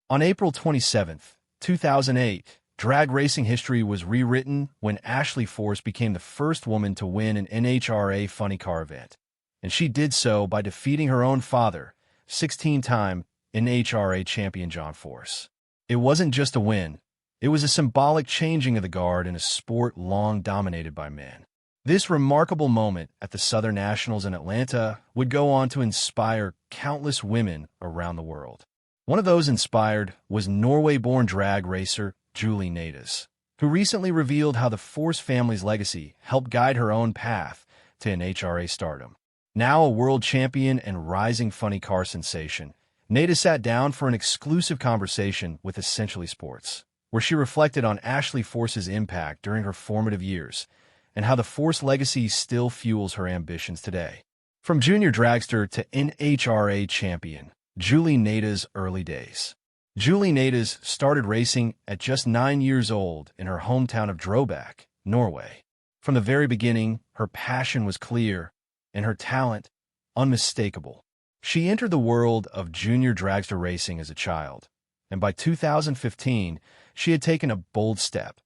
On April 27, 2008, drag racing history was rewritten when Ashley Force became the first woman to win an NHRA Funny Car event. And she did so by defeating her own father, 16-time NHRA champion John Force. It wasn't just a win. It was a symbolic changing of the guard in a sport long dominated by men. This remarkable moment at the Southern Nationals in Atlanta would go on to inspire countless women around the world. One of those inspired was Norway-born drag racer Julie Nataas, who recently revealed how the Force family's legacy helped guide her own path to NHRA stardom. Now a world champion and rising funny car sensation, Nataas sat down for an exclusive conversation with Essentially Sports, where she reflected on Ashley Force's impact during her formative years and how the Force legacy still fuels her ambitions today. From junior dragster to NHRA champion, Julie Nataas' early days. Julie Nataas started racing at just 9 years old in her hometown of Drøbak, Norway. From the very beginning, her passion was clear and her talent unmistakable. She entered the world of junior dragster racing as a child, and by 2015, she had taken a bold step,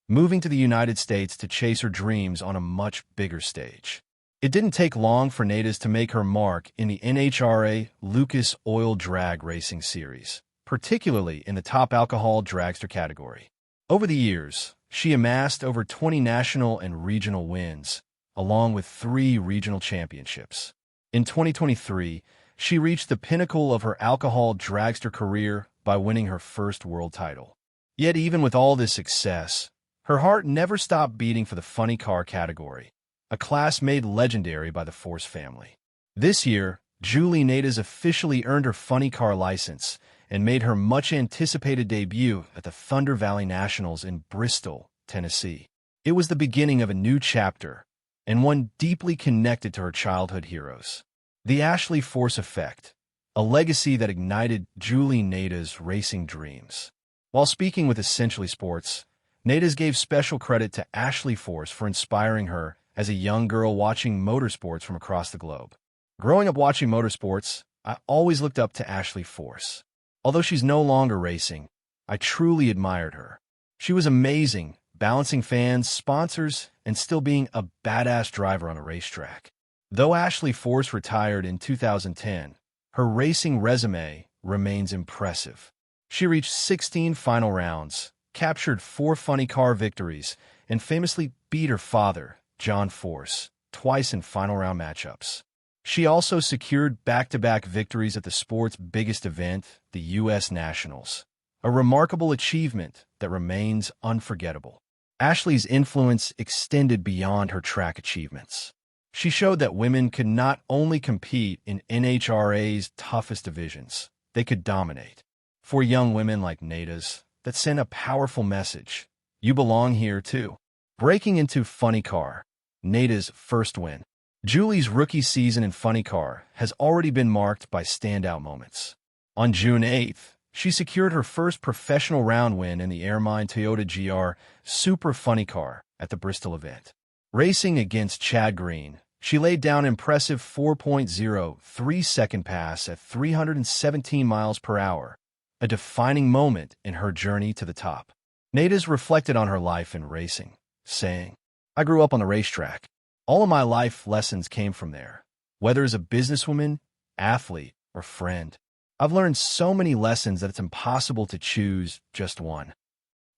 moving to the United States to chase her dreams on a much bigger stage. It didn't take long for Nataas to make her mark in the NHRA Lucas Oil Drag Racing Series, particularly in the top alcohol dragster category. Over the years, she amassed over 20 national and regional wins, along with 3 regional championships. In 2023, she reached the pinnacle of her alcohol dragster career by winning her first world title. Yet even with all this success, her heart never stopped beating for the funny car category, a class made legendary by the Force family. This year, Julie Nataas officially earned her funny car license and made her much-anticipated debut at the Thunder Valley Nationals in Bristol, Tennessee. It was the beginning of a new chapter, and one deeply connected to her childhood heroes. The Ashley Force effect, a legacy that ignited Julie Nataas' racing dreams. While speaking with Essentially Sports, Nataas gave special credit to Ashley Force for inspiring her as a young girl watching motorsports from across the globe. Growing up watching motorsports, I always looked up to Ashley Force. Although she's no longer racing, I truly admired her. She was amazing, balancing fans, sponsors, and still being a badass driver on a racetrack. Though Ashley Force retired in 2010, her racing resume remains impressive. She reached 16 final rounds, captured 4 funny car victories, and famously beat her father, John Force, twice in final round matchups. She also secured back-to-back victories at the sport's biggest event, the U.S. Nationals, a remarkable achievement that remains unforgettable. Ashley's influence extended beyond her track achievements. She showed that women could not only compete in NHRA's toughest divisions, they could dominate. For young women like Nataas, that sent a powerful message. You belong here, too. Breaking into funny car, Nataas' first win. Julie's rookie season in funny car has already been marked by standout moments. On June 8th, she secured her first professional round win in the Airmine Toyota GR Super Funny Car at the Bristol event. Racing against Chad Green, she laid down an impressive 4.03-second pass at 317 miles per hour, a defining moment in her journey to the top. Nataas reflected on her life in racing, saying, "I grew up on the racetrack. All of my life lessons came from there. Whether as a businesswoman, athlete, or friend, I've learned so many lessons that it's impossible to choose just one."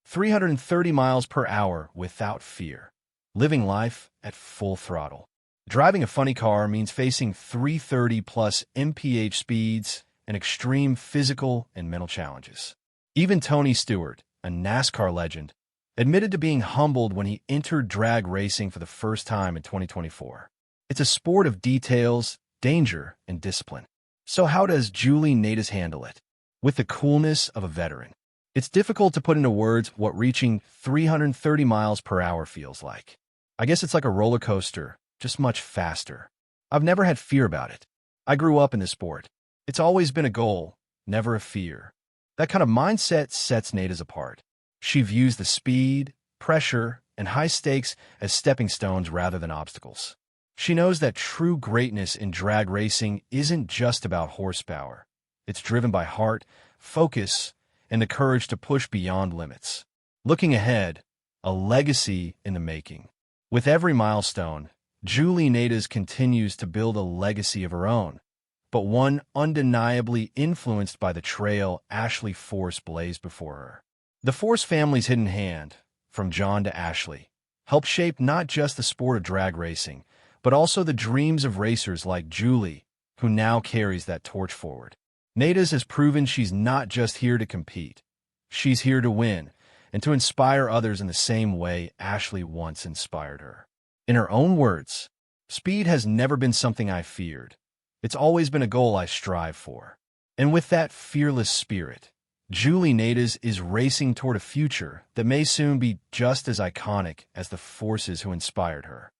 330 miles per hour without fear. Living life at full throttle. Driving a funny car means facing 330-plus mph speeds and extreme physical and mental challenges. Even Tony Stewart, a NASCAR legend, admitted to being humbled when he entered drag racing for the first time in 2024. It's a sport of details, danger, and discipline. So how does Julie Nataas handle it? With the coolness of a veteran. It's difficult to put into words what reaching 330 miles per hour feels like. I guess it's like a roller coaster, just much faster. I've never had fear about it. I grew up in this sport. It's always been a goal, never a fear. That kind of mindset sets Nataas apart. She views the speed, pressure, and high stakes as stepping stones rather than obstacles. She knows that true greatness in drag racing isn't just about horsepower. It's driven by heart, focus, and the courage to push beyond limits. Looking ahead, a legacy in the making. With every milestone, Julie Nataas continues to build a legacy of her own, but one undeniably influenced by the trail Ashley Force blazed before her. The Force family's hidden hand, from John to Ashley, helped shape not just the sport of drag racing, but also the dreams of racers like Julie, who now carries that torch forward. Nataas has proven she's not just here to compete. She's here to win, and to inspire others in the same way Ashley once inspired her. In her own words, "Speed has never been something I feared. It's always been a goal I strive for." And with that fearless spirit, Julie Nataas is racing toward a future that may soon be just as iconic as the forces who inspired her.